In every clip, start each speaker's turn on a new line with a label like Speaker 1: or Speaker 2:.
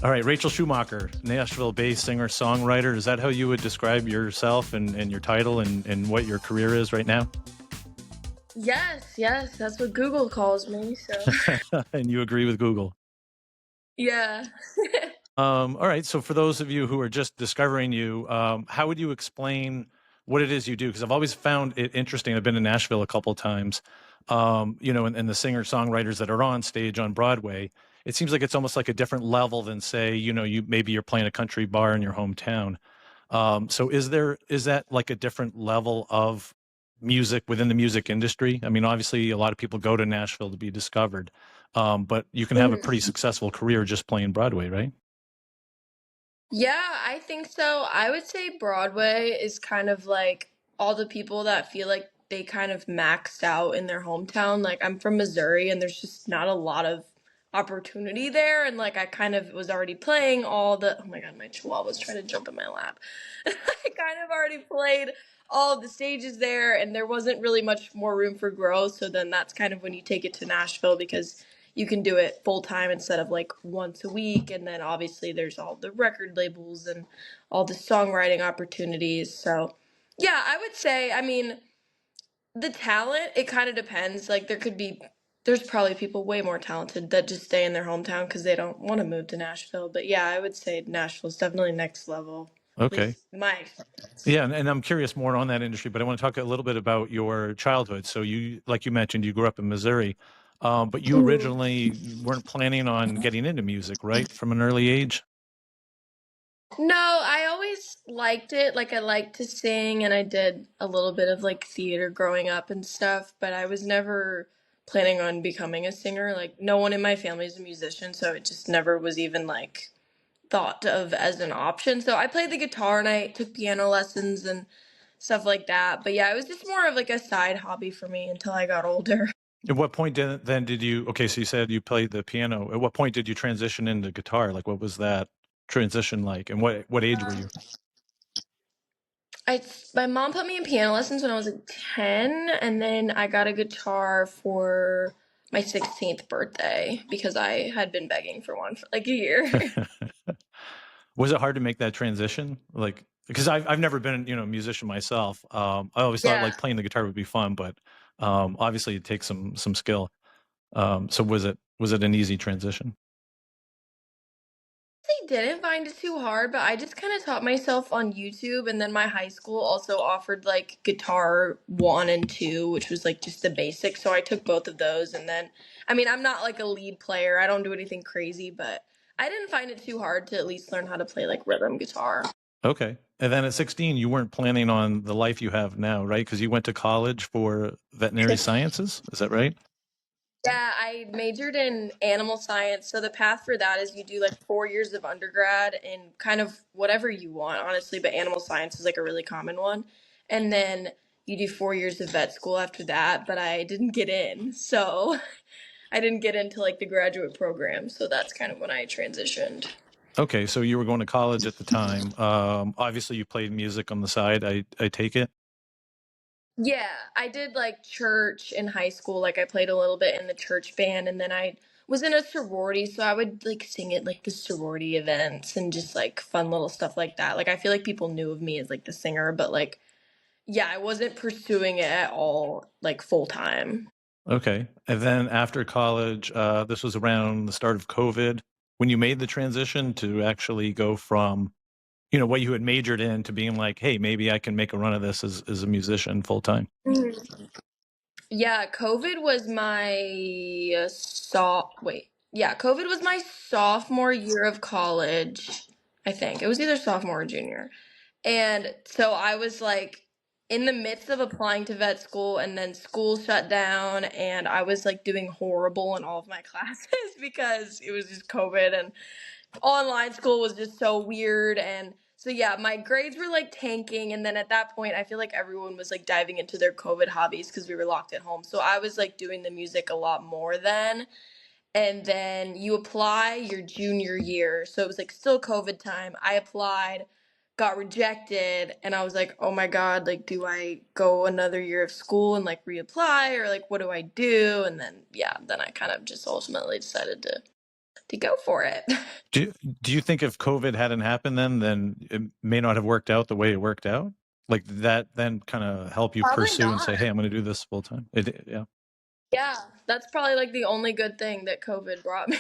Speaker 1: All right, Rachel Schumacher, Nashville-based singer-songwriter. Is that how you would describe yourself and your title and what your career is right now?
Speaker 2: Yes, that's what Google calls me. So,
Speaker 1: And you agree with Google.
Speaker 2: yeah.
Speaker 1: All right, so for those of you who are just discovering you, how would you explain what it is you do? Because I've always found it interesting. I've been to Nashville a couple times, and the singer-songwriters that are on stage on Broadway. It seems like it's almost like a different level than, say, maybe you're playing a country bar in your hometown. So is that like a different level of music within the music industry? I mean, obviously a lot of people go to Nashville to be discovered, but you can have a pretty
Speaker 2: Mhm.
Speaker 1: successful career just playing Broadway, right?
Speaker 2: Yeah, I think so. I would say Broadway is kind of like all the people that feel like they kind of maxed out in their hometown. Like I'm from Missouri and there's just not a lot of opportunity there. And like I kind of was already playing all the, oh my God, my chihuahua's trying to jump in my lap. I kind of already played all of the stages there and there wasn't really much more room for growth. So then that's kind of when you take it to Nashville because you can do it full time instead of like once a week. And then obviously there's all the record labels and all the songwriting opportunities. So, yeah, I would say, I mean, the talent, it kind of depends. Like, there's probably people way more talented that just stay in their hometown because they don't want to move to Nashville. But yeah, I would say Nashville's definitely next level, at
Speaker 1: Okay.
Speaker 2: least my experience.
Speaker 1: Yeah, and I'm curious more on that industry, but I want to talk a little bit about your childhood. So like you mentioned, you grew up in Missouri, but you
Speaker 2: Mhm.
Speaker 1: originally weren't planning on getting into music, right, from an early age?
Speaker 2: No, I always liked it. Like I liked to sing and I did a little bit of like theater growing up and stuff, but I was never planning on becoming a singer. Like no one in my family is a musician, so it just never was even like thought of as an option. So I played the guitar and I took piano lessons and stuff like that. But yeah, it was just more of like a side hobby for me until I got older.
Speaker 1: At what point then did you, okay, so you said you played the piano. At what point did you transition into guitar? Like what was that transition like? And what age were you?
Speaker 2: I my mom put me in piano lessons when I was like 10 and then I got a guitar for my 16th birthday because I had been begging for one for like a year.
Speaker 1: Was it hard to make that transition? Like, because I've never been, a musician myself. I always thought
Speaker 2: Yeah.
Speaker 1: like playing the guitar would be fun, but obviously it takes some skill. So was it an easy transition?
Speaker 2: I didn't find it too hard, but I just kind of taught myself on YouTube and then my high school also offered like guitar 1 and 2, which was like just the basics. So I took both of those and then I mean, I'm not like a lead player. I don't do anything crazy, but I didn't find it too hard to at least learn how to play like rhythm guitar.
Speaker 1: Okay. And then at 16, you weren't planning on the life you have now, right? Because you went to college for veterinary sciences. Is that right?
Speaker 2: Yeah, I majored in animal science. So the path for that is you do like 4 years of undergrad in kind of whatever you want, honestly, but animal science is like a really common one. And then you do 4 years of vet school after that, but I didn't get in. So I didn't get into like the graduate program. So that's kind of when I transitioned.
Speaker 1: Okay. So you were going to college at the time. Obviously, you played music on the side. I take it.
Speaker 2: Yeah, I did like church in high school. Like I played a little bit in the church band and then I was in a sorority, so I would like sing at like the sorority events and just like fun little stuff like that. Like I feel like people knew of me as like the singer, but like yeah, I wasn't pursuing it at all like full time.
Speaker 1: Okay. And then after college, this was around the start of COVID when you made the transition to actually go from, what you had majored in to being like, hey, maybe I can make a run of this as a musician full time.
Speaker 2: Mhm. Yeah, COVID was my COVID was my sophomore year of college, I think. It was either sophomore or junior. And so I was like in the midst of applying to vet school and then school shut down and I was like doing horrible in all of my classes because it was just COVID and online school was just so weird and so yeah, my grades were like tanking and then at that point I feel like everyone was like diving into their COVID hobbies because we were locked at home. So I was like doing the music a lot more then and then you apply your junior year. So it was like still COVID time. I applied, got rejected, and I was like, "Oh my God, like do I go another year of school and like reapply or like what do I do?" And then yeah, then I kind of just ultimately decided to to go for it.
Speaker 1: Do do you think if COVID hadn't happened then it may not have worked out the way it worked out? Like that then kind of help you
Speaker 2: Probably
Speaker 1: pursue and
Speaker 2: not.
Speaker 1: say, "Hey, I'm going to do this full time." Yeah.
Speaker 2: Yeah, that's probably like the only good thing that COVID brought me.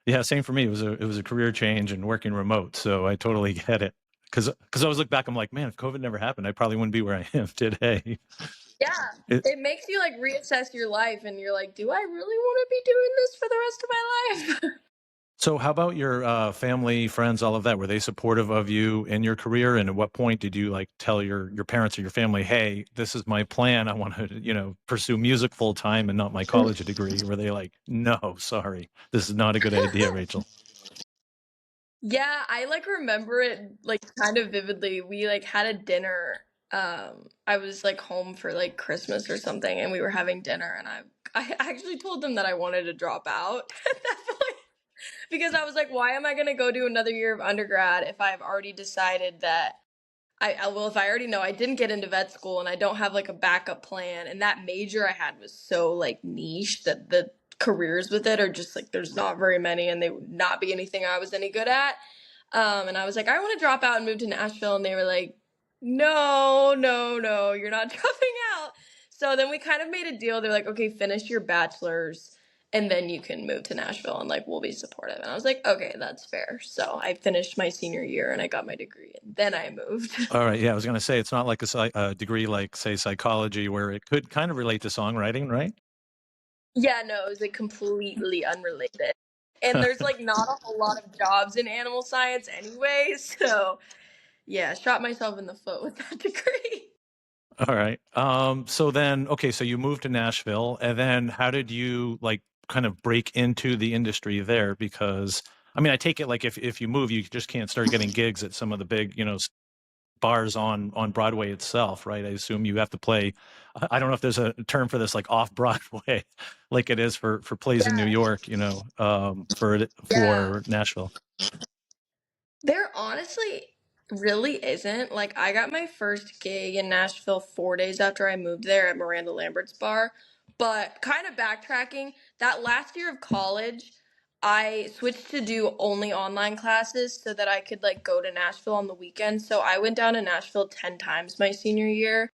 Speaker 1: Yeah, same for me. It was a career change and working remote, so I totally get it. Because I always look back, I'm like, man, if COVID never happened, I probably wouldn't be where I am today.
Speaker 2: Yeah,
Speaker 1: It,
Speaker 2: it makes you like reassess your life and you're like, do I really want to be doing this for the rest of my life?
Speaker 1: so, how about your family, friends, all of that? Were they supportive of you in your career? And at what point did you like tell your parents or your family, "Hey, this is my plan. I want to, pursue music full time and not my college degree"? Were they like, "No, sorry, this is not a good idea, Rachel"?
Speaker 2: Yeah, I like remember it like kind of vividly. We like had a dinner. I was like home for like Christmas or something and we were having dinner and I actually told them that I wanted to drop out at that point because I was like, why am I going to go do another year of undergrad if I've already decided that well, if I already know I didn't get into vet school and I don't have like a backup plan, and that major I had was so like niche that the careers with it are just like there's not very many, and they would not be anything I was any good at. And I was like, I want to drop out and move to Nashville, and they were like, no, no, no, you're not dropping out. So then we kind of made a deal. They're like, okay, finish your bachelor's and then you can move to Nashville and like we'll be supportive. And I was like, okay, that's fair. So I finished my senior year and I got my degree and then I moved.
Speaker 1: All right, yeah, I was going to say it's not like a degree like say psychology where it could kind of relate to songwriting, right?
Speaker 2: Yeah, no, it was like completely unrelated. And there's like not a whole lot of jobs in animal science anyway, so yeah, shot myself in the foot with that degree.
Speaker 1: All right. So then, okay, so you moved to Nashville, and then how did you like kind of break into the industry there? Because I mean, I take it like if you move, you just can't start getting gigs at some of the big, bars on Broadway itself, right? I assume you have to play. I don't know if there's a term for this, like off Broadway, like it is for plays in New
Speaker 2: Yeah,
Speaker 1: York,
Speaker 2: yeah.
Speaker 1: for Nashville.
Speaker 2: There honestly really isn't. Like, I got my first gig in Nashville 4 days after I moved there at Miranda Lambert's bar. But kind of backtracking, that last year of college, I switched to do only online classes so that I could like go to Nashville on the weekends. So I went down to Nashville 10 times my senior year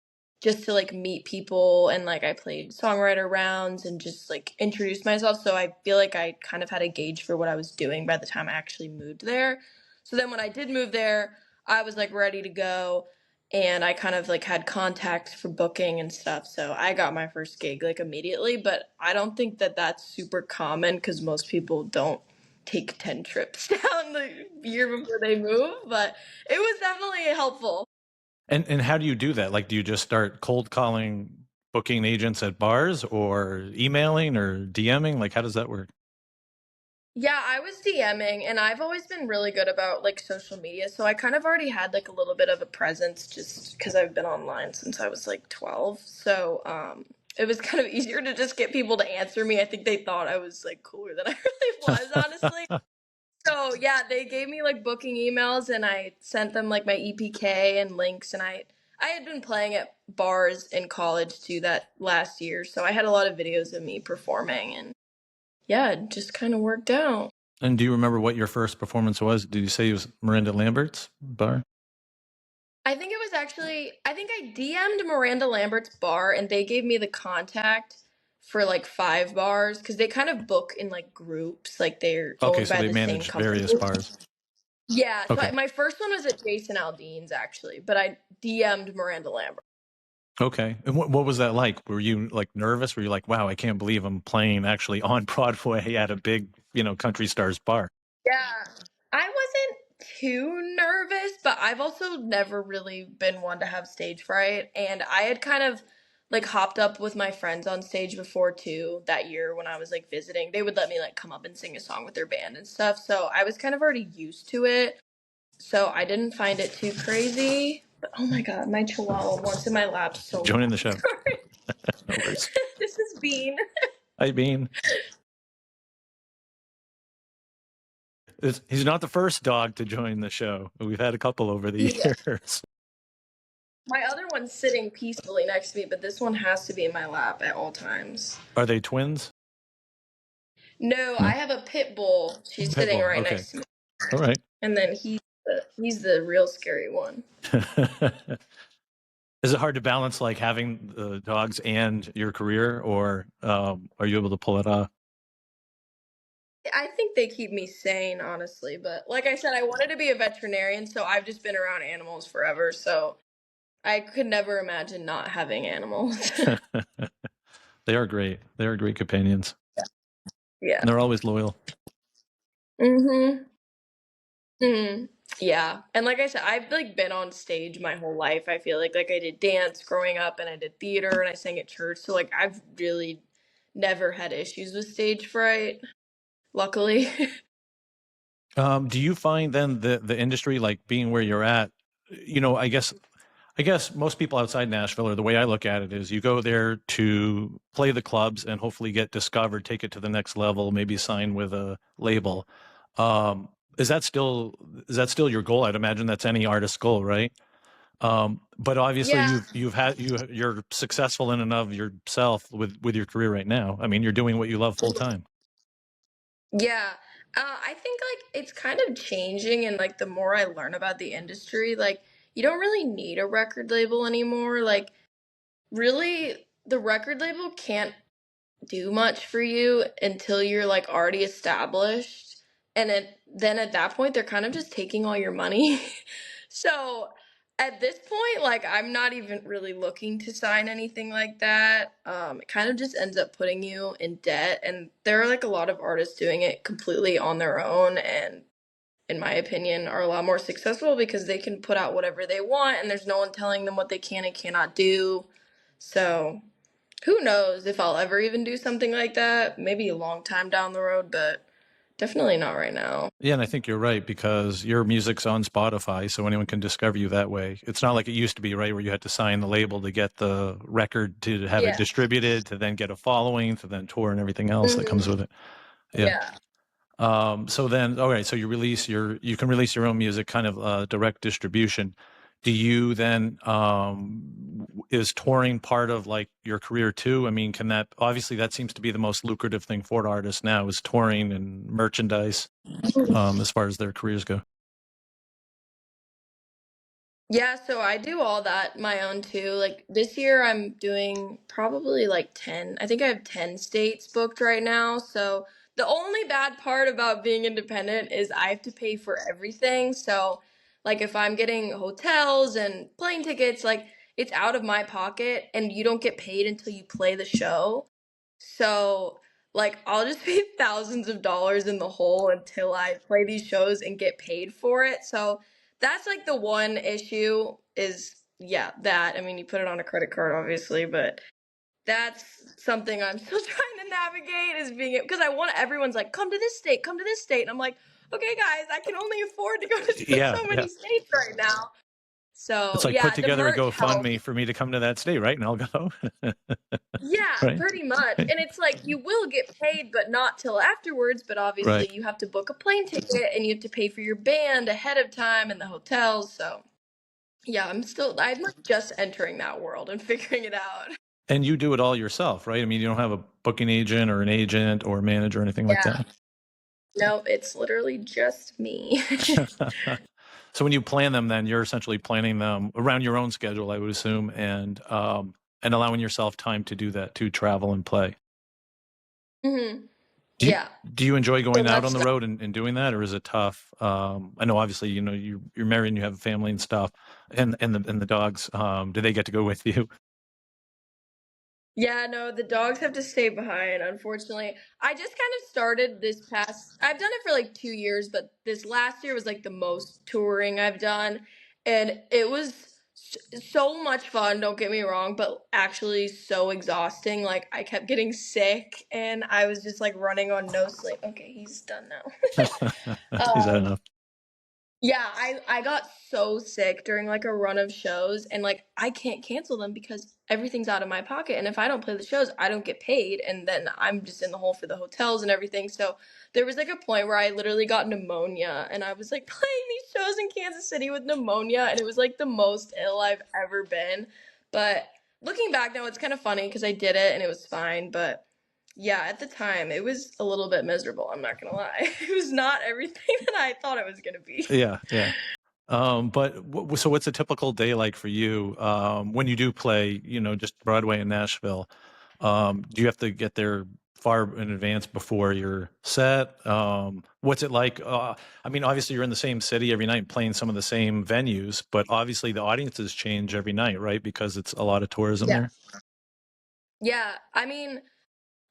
Speaker 2: just to like meet people and like I played songwriter rounds and just like introduce myself. So I feel like I kind of had a gauge for what I was doing by the time I actually moved there. So then when I did move there, I was like ready to go and I kind of like had contacts for booking and stuff. So I got my first gig like immediately, but I don't think that that's super common cuz most people don't take 10 trips down the year before they move, but it was definitely helpful.
Speaker 1: And how do you do that? Like, do you just start cold calling booking agents at bars or emailing or DMing? Like, how does that work?
Speaker 2: Yeah, I was DMing and I've always been really good about like social media. So I kind of already had like a little bit of a presence just because I've been online since I was like 12. So it was kind of easier to just get people to answer me. I think they thought I was like cooler than I really was, honestly. So yeah, they gave me like booking emails and I sent them like my EPK and links and I had been playing at bars in college too that last year. So I had a lot of videos of me performing and yeah, it just kind of worked out.
Speaker 1: And do you remember what your first performance was? Did you say it was Miranda Lambert's bar?
Speaker 2: I think it was actually, I think I DM'd Miranda Lambert's bar and they gave me the contact for like 5 bars because they kind of book in like groups, like they're
Speaker 1: Okay,
Speaker 2: owned
Speaker 1: so
Speaker 2: by
Speaker 1: they
Speaker 2: the same
Speaker 1: manage
Speaker 2: company.
Speaker 1: various bars.
Speaker 2: Yeah, so
Speaker 1: Okay.
Speaker 2: my first one was at Jason Aldean's actually, but I DM'd Miranda Lambert.
Speaker 1: Okay. And what was that like? Were you like nervous? Were you like, wow, I can't believe I'm playing actually on Broadway at a big, country stars bar?
Speaker 2: Yeah, I wasn't too nervous, but I've also never really been one to have stage fright. And I had kind of like hopped up with my friends on stage before too that year when I was like visiting. They would let me like come up and sing a song with their band and stuff. So I was kind of already used to it. So I didn't find it too crazy. But oh my god, my chihuahua wants in my lap so
Speaker 1: Joining
Speaker 2: bad.
Speaker 1: the show.
Speaker 2: Sorry.
Speaker 1: No worries.
Speaker 2: This is Bean.
Speaker 1: I mean, he's not the first dog to join the show. We've had a couple over the
Speaker 2: Yeah.
Speaker 1: years.
Speaker 2: My other one's sitting peacefully next to me, but this one has to be in my lap at all times.
Speaker 1: Are they twins?
Speaker 2: No, I
Speaker 1: No?
Speaker 2: have a pit bull. She's sitting
Speaker 1: Pitbull.
Speaker 2: right
Speaker 1: Okay.
Speaker 2: next to me.
Speaker 1: All right.
Speaker 2: And then he's the real scary one.
Speaker 1: Is it hard to balance like having the dogs and your career, or are you able to pull it off?
Speaker 2: I think they keep me sane, honestly, but like I said, I wanted to be a veterinarian, so I've just been around animals forever, so I could never imagine not having animals.
Speaker 1: They are great. They are great companions,
Speaker 2: Yeah.
Speaker 1: and they're always loyal.
Speaker 2: Mhm. Mhm. Yeah. And like I said, I've like been on stage my whole life. I feel like I did dance growing up and I did theater and I sang at church. So like I've really never had issues with stage fright, luckily.
Speaker 1: Do you find then the industry, like being where you're at, I guess most people outside Nashville, or the way I look at it, is you go there to play the clubs and hopefully get discovered, take it to the next level, maybe sign with a label. Um, is that still is that still your goal? I'd imagine that's any artist's goal, right? But obviously
Speaker 2: Yeah.
Speaker 1: you're successful in and of yourself with your career right now. I mean, you're doing what you love full time.
Speaker 2: Yeah. I think like it's kind of changing and like the more I learn about the industry, like you don't really need a record label anymore. Like really the record label can't do much for you until you're like already established. Then at that point, they're kind of just taking all your money. So at this point, like I'm not even really looking to sign anything like that. It kind of just ends up putting you in debt. And there are like a lot of artists doing it completely on their own. And in my opinion, are a lot more successful because they can put out whatever they want and there's no one telling them what they can and cannot do. So who knows if I'll ever even do something like that? Maybe a long time down the road, but definitely not right now.
Speaker 1: Yeah, and I think you're right because your music's on Spotify, so anyone can discover you that way. It's not like it used to be, right, where you had to sign the label to get the record to have it
Speaker 2: Yeah.
Speaker 1: distributed, to then get a following, to then tour and everything else that comes
Speaker 2: Hmm.
Speaker 1: with it. Yeah.
Speaker 2: Yeah.
Speaker 1: So then, all right, so you can release your own music, kind of direct distribution. Do you then is touring part of like your career too? I mean, can that obviously that seems to be the most lucrative thing for artists now is touring and merchandise as far as their careers go.
Speaker 2: Yeah, so I do all that my own too. Like this year I'm doing probably like 10. I think I have 10 states booked right now. So the only bad part about being independent is I have to pay for everything. So like if I'm getting hotels and plane tickets, like it's out of my pocket and you don't get paid until you play the show. So, like, I'll just be thousands of dollars in the hole until I play these shows and get paid for it. So, that's like the one issue is, yeah, that. I mean, you put it on a credit card, obviously, but that's something I'm still trying to navigate is being because I want everyone's like, come to this state, come to this state. And I'm like, okay, guys, I can only afford to go to
Speaker 1: Yeah,
Speaker 2: so
Speaker 1: yeah.
Speaker 2: many states right now.
Speaker 1: It's
Speaker 2: So,
Speaker 1: like put
Speaker 2: yeah, the
Speaker 1: together a
Speaker 2: merch
Speaker 1: GoFundMe
Speaker 2: helps.
Speaker 1: for me to come to that state, right? And I'll go.
Speaker 2: Yeah,
Speaker 1: Right?
Speaker 2: pretty much. And it's like you will get paid, but not till afterwards. But
Speaker 1: Right.
Speaker 2: obviously, you have to book a plane ticket and you have to pay for your band ahead of time and the hotels. So, yeah, I'm like just entering that world and figuring it out.
Speaker 1: And you do it all yourself, right? I mean, you don't have a booking agent or an agent or a manager or anything like
Speaker 2: Yeah.
Speaker 1: that.
Speaker 2: No, it's literally just me.
Speaker 1: So when you plan them, then you're essentially planning them around your own schedule, I would assume, and allowing yourself time to do that, to travel and play.
Speaker 2: Hmm.
Speaker 1: Do you
Speaker 2: Yeah.
Speaker 1: do you enjoy
Speaker 2: So
Speaker 1: going out on
Speaker 2: that's
Speaker 1: the road and doing that, or is it tough? I know obviously, you're married and you have a family and stuff, and the dogs. Do they get to go with you?
Speaker 2: Yeah, no, the dogs have to stay behind, unfortunately. I just kind of started this past I've done it for like 2 years, but this last year was like the most touring I've done, and it was so much fun, don't get me wrong, but actually so exhausting. Like I kept getting sick and I was just like running on no sleep. Okay, he's done now.
Speaker 1: Is that
Speaker 2: Um,
Speaker 1: enough?
Speaker 2: yeah, I got so sick during like a run of shows and like I can't cancel them because everything's out of my pocket and if I don't play the shows, I don't get paid and then I'm just in the hole for the hotels and everything. So there was like a point where I literally got pneumonia and I was like playing these shows in Kansas City with pneumonia and it was like the most ill I've ever been. But looking back now it's kind of funny because I did it and it was fine, but Yeah, at the time, it was a little bit miserable, I'm not gonna lie. It was not everything that I thought it was gonna be.
Speaker 1: Yeah, yeah. But so what's a typical day like for you when you do play, just Broadway in Nashville? Do you have to get there far in advance before your set? What's it like? I mean, obviously you're in the same city every night playing some of the same venues, but obviously the audiences change every night, right? Because it's a lot of tourism
Speaker 2: Yeah.
Speaker 1: there.
Speaker 2: Yeah, I mean,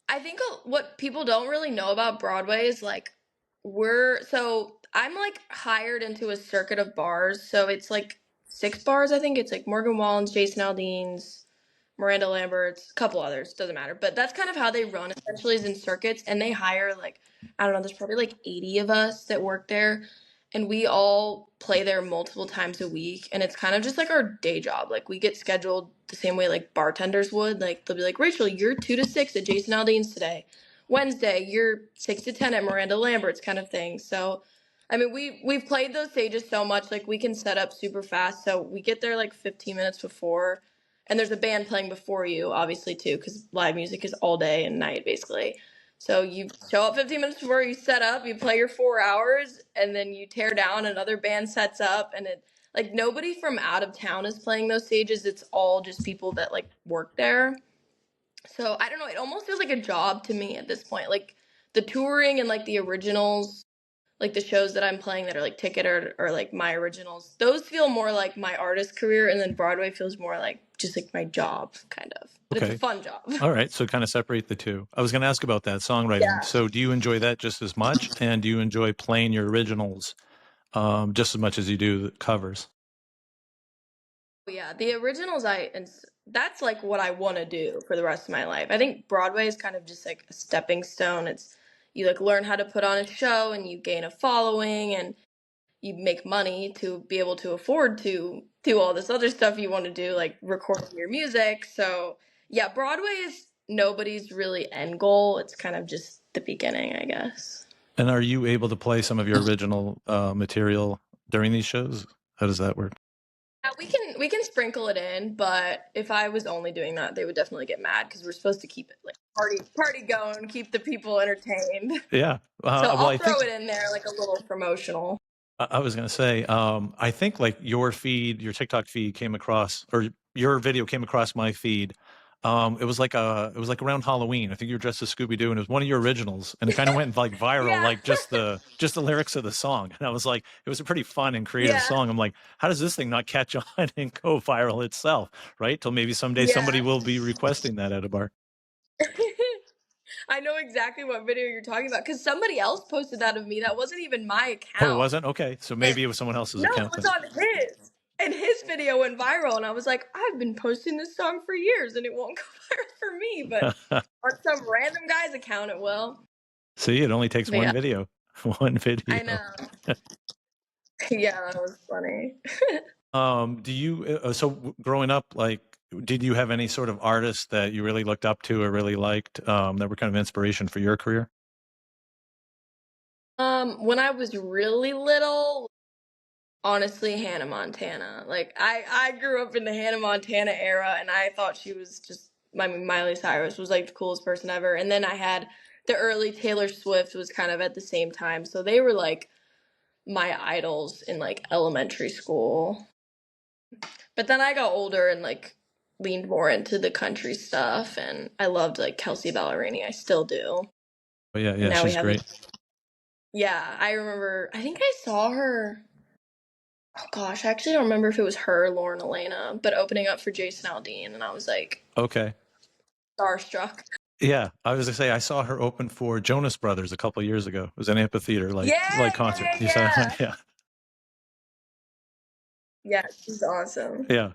Speaker 2: I think what people don't really know about Broadway is like I'm like hired into a circuit of bars, so it's like 6 bars. I think it's like Morgan Wallen's, Jason Aldean's, Miranda Lambert's, a couple others, doesn't matter. But that's kind of how they run essentially is in circuits, and they hire like I don't know, there's probably like 80 of us that work there, and we all play there multiple times a week, and it's kind of just like our day job. Like we get scheduled the same way like bartenders would. Like they'll be like, Rachel, you're 2 to 6 at Jason Aldean's today. Wednesday, you're 6 to 10 at Miranda Lambert's, kind of thing. So I mean, we've played those stages so much, like we can set up super fast. So we get there like 15 minutes before, and there's a band playing before you, obviously too, because live music is all day and night basically. So you show up 15 minutes before, you set up, you play your 4 hours, and then you tear down. Another band sets up, and it like nobody from out of town is playing those stages. It's all just people that like work there. So I don't know. It almost feels like a job to me at this point. Like the touring and like the originals, like the shows that I'm playing that are like ticket or like my originals, those feel more like my artist career, and then Broadway feels more like just like my job, kind of. But it's a
Speaker 1: Okay.
Speaker 2: fun job.
Speaker 1: All right. So kind of separate the two. I was going to ask about that songwriting.
Speaker 2: Yeah.
Speaker 1: So do you enjoy that just as much? And do you enjoy playing your originals just as much as you do the covers?
Speaker 2: Yeah, the originals that's like what I want to do for the rest of my life. I think Broadway is kind of just like a stepping stone. It's you like learn how to put on a show and you gain a following and you make money to be able to afford to do all this other stuff you want to do, like recording your music. So, yeah, Broadway is nobody's really end goal. It's kind of just the beginning, I guess.
Speaker 1: And are you able to play some of your original material during these shows? How does that work?
Speaker 2: Yeah, we can sprinkle it in, but if I was only doing that, they would definitely get mad because we're supposed to keep it like party going, keep the people entertained.
Speaker 1: Yeah.
Speaker 2: So
Speaker 1: Well,
Speaker 2: I'll
Speaker 1: I think
Speaker 2: throw it in there like a little promotional.
Speaker 1: I was going to say, I think like your feed, your TikTok feed came across, or your video came across my feed. It was like around Halloween. I think you were dressed as Scooby Doo, and it was one of your originals, and it kind of went like viral,
Speaker 2: Yeah.
Speaker 1: like just the lyrics of the song. And I was like, it was a pretty fun and creative
Speaker 2: Yeah.
Speaker 1: song. I'm like, how does this thing not catch on and go viral itself, right? Till maybe someday somebody
Speaker 2: Yeah.
Speaker 1: will be requesting that at a bar.
Speaker 2: I know exactly what video you're talking about because somebody else posted that of me. That wasn't even my
Speaker 1: Oh, it
Speaker 2: account.
Speaker 1: wasn't? Okay, so
Speaker 2: And
Speaker 1: maybe it was someone else's
Speaker 2: no, it
Speaker 1: account
Speaker 2: was
Speaker 1: then.
Speaker 2: on his. And his video went viral. And I was like, I've been posting this song for years and it won't go viral for me. But on some random guy's account, it will.
Speaker 1: See, it only takes
Speaker 2: But
Speaker 1: one
Speaker 2: yeah,
Speaker 1: video. One
Speaker 2: I
Speaker 1: video.
Speaker 2: know. Yeah, that was funny.
Speaker 1: Do you growing up, like, did you have any sort of artists that you really looked up to or really liked that were kind of inspiration for your career?
Speaker 2: When I was really little, honestly, Hannah Montana. Like I grew up in the Hannah Montana era, and I thought she was just. I mean, Miley Cyrus was like the coolest person ever, and then I had the early Taylor Swift was kind of at the same time, so they were like my idols in like elementary school. But then I got older and like leaned more into the country stuff, and I loved like Kelsey Ballerini. I still do.
Speaker 1: But yeah,
Speaker 2: And
Speaker 1: yeah,
Speaker 2: now we
Speaker 1: she's
Speaker 2: have like
Speaker 1: great.
Speaker 2: yeah, I remember. I think I saw her. Oh gosh, I actually don't remember if it was her, Lauren Elena, but opening up for Jason Aldean, and I was like
Speaker 1: Okay.
Speaker 2: starstruck.
Speaker 1: Yeah, I was gonna say I saw her open for Jonas Brothers a couple years ago. It was an amphitheater
Speaker 2: Yeah,
Speaker 1: like
Speaker 2: yeah,
Speaker 1: concert.
Speaker 2: yeah,
Speaker 1: You saw that one?
Speaker 2: yeah.
Speaker 1: Yeah.
Speaker 2: Yeah, she's awesome.
Speaker 1: Yeah.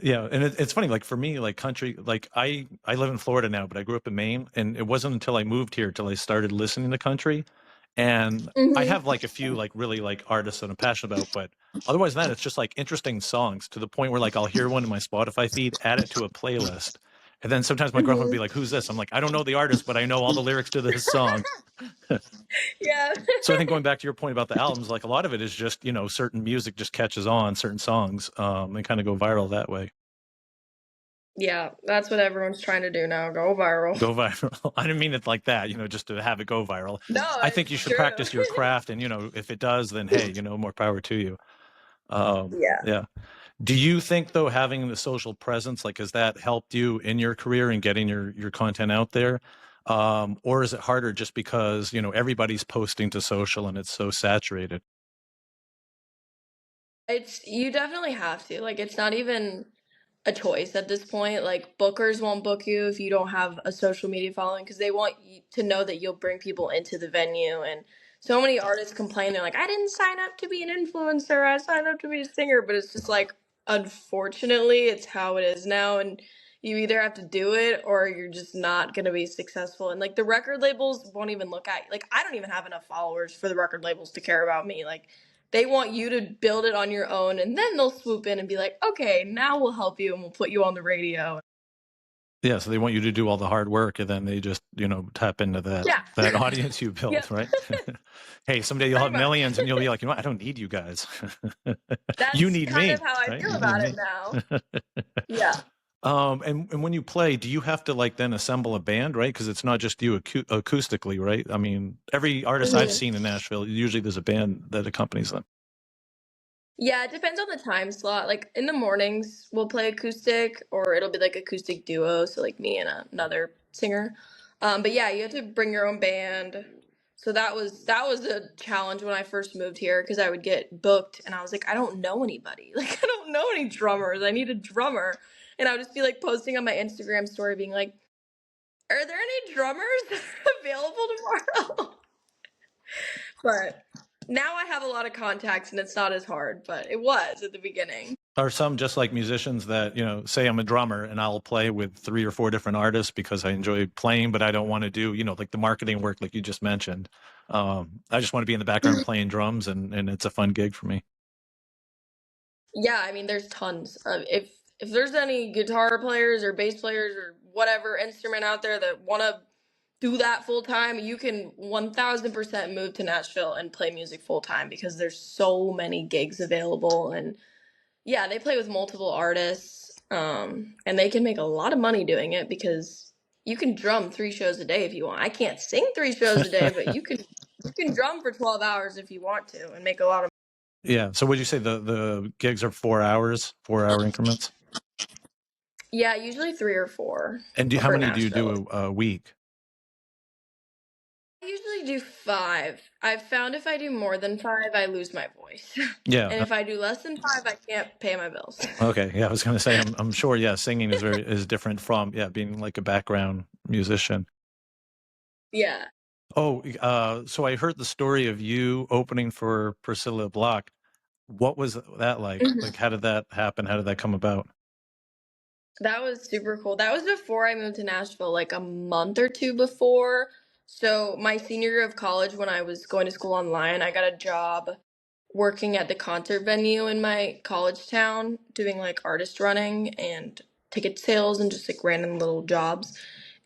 Speaker 1: Yeah, and it's funny, like for me, like country, like I live in Florida now, but I grew up in Maine, and it wasn't until I moved here till I started listening to country. And I
Speaker 2: Hmm.
Speaker 1: have like a few like really like artists that I'm passionate about, but otherwise than that, it's just like interesting songs to the point where like I'll hear one in my Spotify feed, add it to a playlist. And then sometimes my girlfriend will be
Speaker 2: Hmm.
Speaker 1: like, "Who's this?" I'm like, "I don't know the artist, but I know all the lyrics to this song."
Speaker 2: Yeah.
Speaker 1: So I think going back to your point about the albums, like a lot of it is just, certain music just catches on, certain songs, and kind of go viral that way.
Speaker 2: Yeah, that's what everyone's trying to do now, go viral.
Speaker 1: Go viral. I didn't mean it like that, just to have it go viral.
Speaker 2: No,
Speaker 1: I think you
Speaker 2: it's
Speaker 1: should
Speaker 2: true.
Speaker 1: practice your craft, and if it does, then hey, more power to you.
Speaker 2: Yeah.
Speaker 1: Yeah. Do you think though having the social presence, like, has that helped you in your career and getting your content out there? Or is it harder just because, everybody's posting to social and it's so saturated?
Speaker 2: It's you definitely have to. Like it's not even a choice at this point. Like bookers won't book you if you don't have a social media following because they want you to know that you'll bring people into the venue. And so many artists complain they're like, I didn't sign up to be an influencer. I signed up to be a singer. But it's just like, unfortunately, it's how it is now. And you either have to do it or you're just not going to be successful. And like the record labels won't even look at you. Like I don't even have enough followers for the record labels to care about me. Like they want you to build it on your own, and then they'll swoop in and be like, okay, now we'll help you and we'll put you on the radio.
Speaker 1: Yeah, so they want you to do all the hard work, and then they just, tap into that
Speaker 2: Yeah.
Speaker 1: that audience you
Speaker 2: Yep.
Speaker 1: built, right? Hey, someday you'll
Speaker 2: Pretty
Speaker 1: have
Speaker 2: much.
Speaker 1: millions, and you'll be like, I don't need you guys. You
Speaker 2: That's
Speaker 1: need
Speaker 2: kind of
Speaker 1: me,
Speaker 2: how I
Speaker 1: right?
Speaker 2: feel
Speaker 1: You need
Speaker 2: about it
Speaker 1: me.
Speaker 2: now. Yeah.
Speaker 1: And when you play, do you have to like then assemble a band, right? Because it's not just you acoustically, right? I mean, every artist I've
Speaker 2: Mhm.
Speaker 1: seen in Nashville, usually there's a band that accompanies them.
Speaker 2: Yeah, it depends on the time slot. Like in the mornings, we'll play acoustic, or it'll be like acoustic duo, so like me and another singer. But yeah, you have to bring your own band. So that was a challenge when I first moved here because I would get booked and I was like, I don't know anybody. Like I don't know any drummers. I need a drummer. And I would just be like posting on my Instagram story being like, are there any drummers that are available tomorrow? But now I have a lot of contacts and it's not as hard, but it was at the beginning.
Speaker 1: Are some just like musicians that, say I'm a drummer and I'll play with 3 or 4 different artists because I enjoy playing, but I don't want to do, like the marketing work like you just mentioned. I just want to be in the background playing drums, and it's a fun gig for me.
Speaker 2: Yeah, I mean, there's tons of if there's any guitar players or bass players or whatever instrument out there that want to do that full time, you can 1000% move to Nashville and play music full time because there's so many gigs available. And yeah, they play with multiple artists, and they can make a lot of money doing it because you can drum 3 shows a day if you want. I can't sing 3 shows a day, but you can drum for 12 hours if you want to and make a lot of.
Speaker 1: Yeah. So would you say the gigs are 4 hours, 4-hour increments?
Speaker 2: Yeah, usually 3 or 4
Speaker 1: And how
Speaker 2: for
Speaker 1: many do you
Speaker 2: Nashville.
Speaker 1: do a week?
Speaker 2: I usually do 5. I've found if I do more than 5, I lose my voice.
Speaker 1: Yeah.
Speaker 2: And if I do less than 5, I can't pay my bills.
Speaker 1: Okay. Yeah, I was gonna say I'm sure, yeah, singing is different from, yeah, being like a background musician.
Speaker 2: Yeah.
Speaker 1: Oh, so I heard the story of you opening for Priscilla Block. What was that like?
Speaker 2: Mhm.
Speaker 1: Like, how did that happen? How did that come about?
Speaker 2: That was super cool. That was before I moved to Nashville, like a month or 2 before. So, my senior year of college, when I was going to school online, I got a job working at the concert venue in my college town, doing like artist running and ticket sales and just like random little jobs.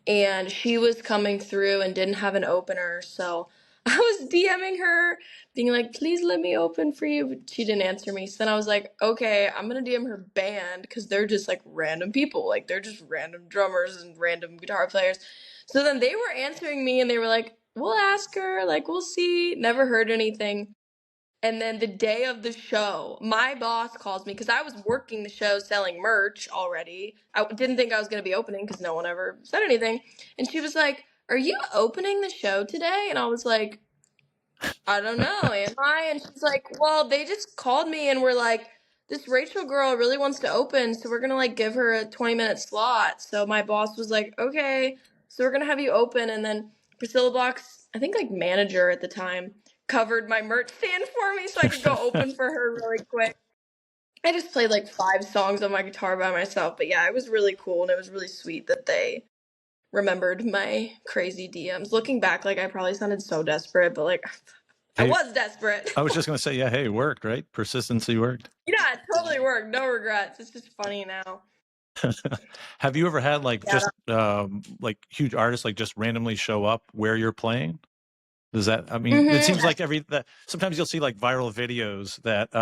Speaker 2: And she was coming through and didn't have an opener, so I was DMing her, being like, please let me open for you, but she didn't answer me. So then I was like, okay, I'm gonna DM her band because they're just like random people, like they're just random drummers and random guitar players. So then they were answering me and they were like, we'll ask her, like we'll see. Never heard anything. And then the day of the show, my boss calls me because I was working the show selling merch already. I didn't think I was going to be opening because no one ever said anything. And she was like, are you opening the show today? And I was like, I don't know, am I? And she's like, well, they just called me and were like, this Rachel girl really wants to open, so we're gonna like give her a 20-minute slot. So my boss was like, okay, so we're gonna have you open. And then Priscilla Block's, I think like manager at the time, covered my merch stand for me so I could go open for her really quick. I just played like 5 songs on my guitar by myself, but yeah, it was really cool and it was really sweet that they remembered my crazy DMs. Looking back, like I probably sounded so desperate, but like I
Speaker 1: Hey,
Speaker 2: was desperate.
Speaker 1: I was just gonna say, yeah, hey, it worked, right? Persistency worked.
Speaker 2: Yeah, it totally worked. No regrets. It's just funny now.
Speaker 1: Have you ever had like
Speaker 2: Yeah.
Speaker 1: just like huge artists like just randomly show up where you're playing? Does that, I mean, it
Speaker 2: Mhm.
Speaker 1: seems like every that sometimes you'll see like viral videos that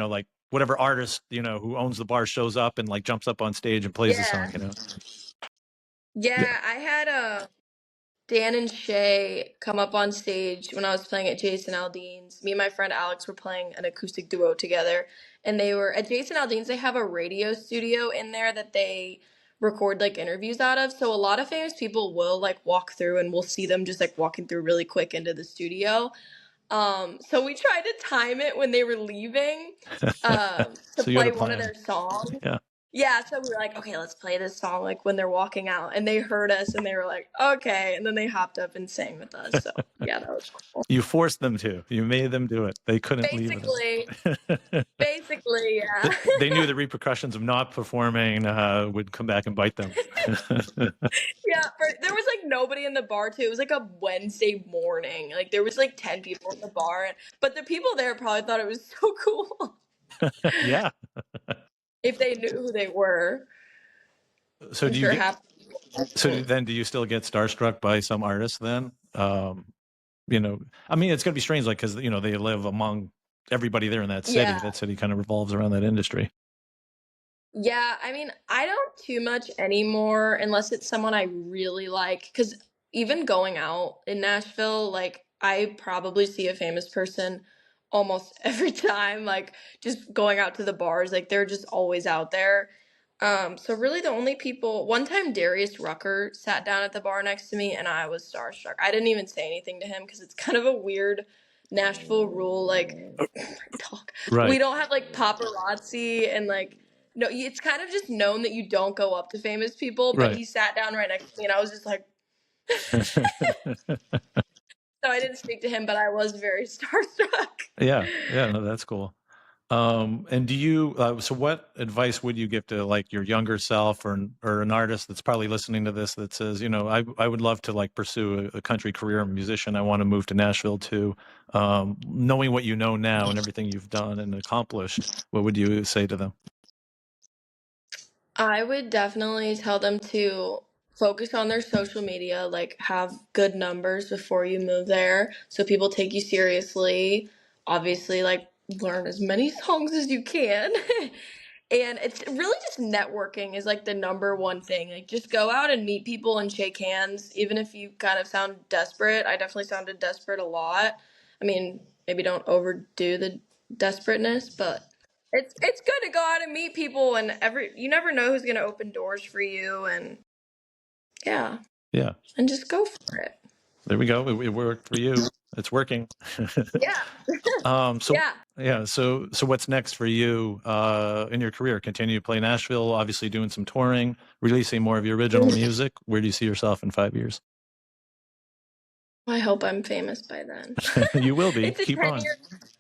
Speaker 1: like whatever artist, who owns the bar shows up and like jumps up on stage and plays the
Speaker 2: Yeah.
Speaker 1: song. Yeah.
Speaker 2: Yeah, I had Dan and Shay come up on stage when I was playing at Jason Aldean's. Me and my friend Alex were playing an acoustic duo together, and they were at Jason Aldean's. They have a radio studio in there that they record like interviews out of. So a lot of famous people will like walk through, and we'll see them just like walking through really quick into the studio. So we tried to time it when they were leaving, to
Speaker 1: So you had a
Speaker 2: play one of
Speaker 1: plan.
Speaker 2: their songs.
Speaker 1: Yeah.
Speaker 2: Yeah, so we were like, okay, let's play this song like when they're walking out, and they heard us and they were like, okay, and then they hopped up and sang with us. So yeah, that was cool.
Speaker 1: You forced them to. You made them do it. They couldn't leave it.
Speaker 2: Basically, yeah.
Speaker 1: They knew the repercussions of not performing would come back and bite them.
Speaker 2: Yeah, there was like nobody in the bar too. It was like a Wednesday morning. Like there was like 10 people in the bar, but the people there probably thought it was so cool.
Speaker 1: Yeah.
Speaker 2: If they knew who they were.
Speaker 1: So
Speaker 2: I'm
Speaker 1: do
Speaker 2: sure
Speaker 1: you
Speaker 2: half.
Speaker 1: then do you still get starstruck by some artists then? I mean, it's going to be strange, like, because, they live among everybody there in that city.
Speaker 2: Yeah.
Speaker 1: That city kind of revolves around that industry.
Speaker 2: Yeah, I mean, I don't too much anymore unless it's someone I really like. Because even going out in Nashville, like, I probably see a famous person almost every time, like, just going out to the bars, like, they're just always out there. So really the only people, one time Darius Rucker sat down at the bar next to me and I was starstruck. I didn't even say anything to him because it's kind of a weird Nashville rule, like, talk.
Speaker 1: Right.
Speaker 2: We don't have like paparazzi and like, no, it's kind of just known that you don't go up to famous people, but
Speaker 1: Right.
Speaker 2: he sat down right next to me and I was just like, so I didn't speak to him, but I was very starstruck.
Speaker 1: Yeah. No, that's cool. And do you? So, what advice would you give to like your younger self, or an artist that's probably listening to this that says, I would love to like pursue a country career, I'm a musician. I want to move to Nashville too. Knowing what you know now and everything you've done and accomplished, what would you say to them?
Speaker 2: I would definitely tell them to focus on their social media, like have good numbers before you move there so people take you seriously. Obviously, like learn as many songs as you can. And it's really just networking is like the number one thing. Like just go out and meet people and shake hands, even if you kind of sound desperate. I definitely sounded desperate a lot. I mean, maybe don't overdo the desperateness, but it's good to go out and meet people and you never know who's gonna open doors for you and yeah.
Speaker 1: Yeah.
Speaker 2: And just go for it.
Speaker 1: There we go. It worked for you. It's working.
Speaker 2: Yeah.
Speaker 1: So
Speaker 2: Yeah.
Speaker 1: So what's next for you in your career? Continue to play Nashville, obviously doing some touring, releasing more of your original music. Where do you see yourself in 5 years?
Speaker 2: I hope I'm famous by then.
Speaker 1: You will be.
Speaker 2: It's a
Speaker 1: Keep on.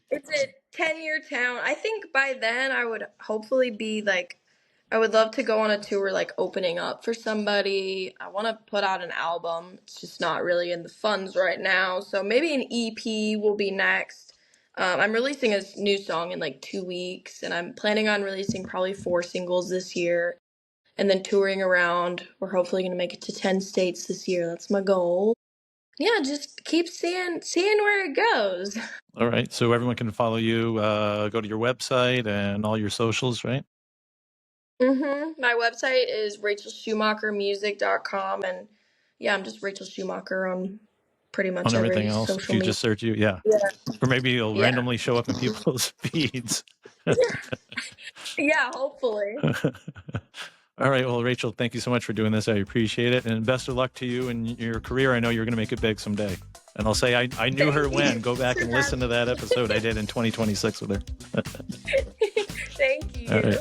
Speaker 2: it's a 10-year town. I think by then I would hopefully be like I would love to go on a tour like opening up for somebody. I want to put out an album. It's just not really in the funds right now. So maybe an EP will be next. I'm releasing a new song in like 2 weeks, and I'm planning on releasing probably 4 singles this year and then touring around. We're hopefully going to make it to 10 states this year. That's my goal. Yeah, just keep seeing where it goes.
Speaker 1: All right. So everyone can follow you. Go to your website and all your socials, right?
Speaker 2: My website is rachelschumachermusic.com, and yeah, I'm just Rachel Schumacher on pretty much
Speaker 1: On everything
Speaker 2: every
Speaker 1: else, if
Speaker 2: social
Speaker 1: you
Speaker 2: media.
Speaker 1: just search you, yeah. Or maybe it'll
Speaker 2: Yeah.
Speaker 1: randomly show up in people's feeds.
Speaker 2: Yeah, hopefully.
Speaker 1: All right. Well, Rachel, thank you so much for doing this. I appreciate it. And best of luck to you in your career. I know you're going to make it big someday. And I'll say I knew her when. Go back and listen to that episode I did in 2026 with her.
Speaker 2: Thank you.
Speaker 1: All right.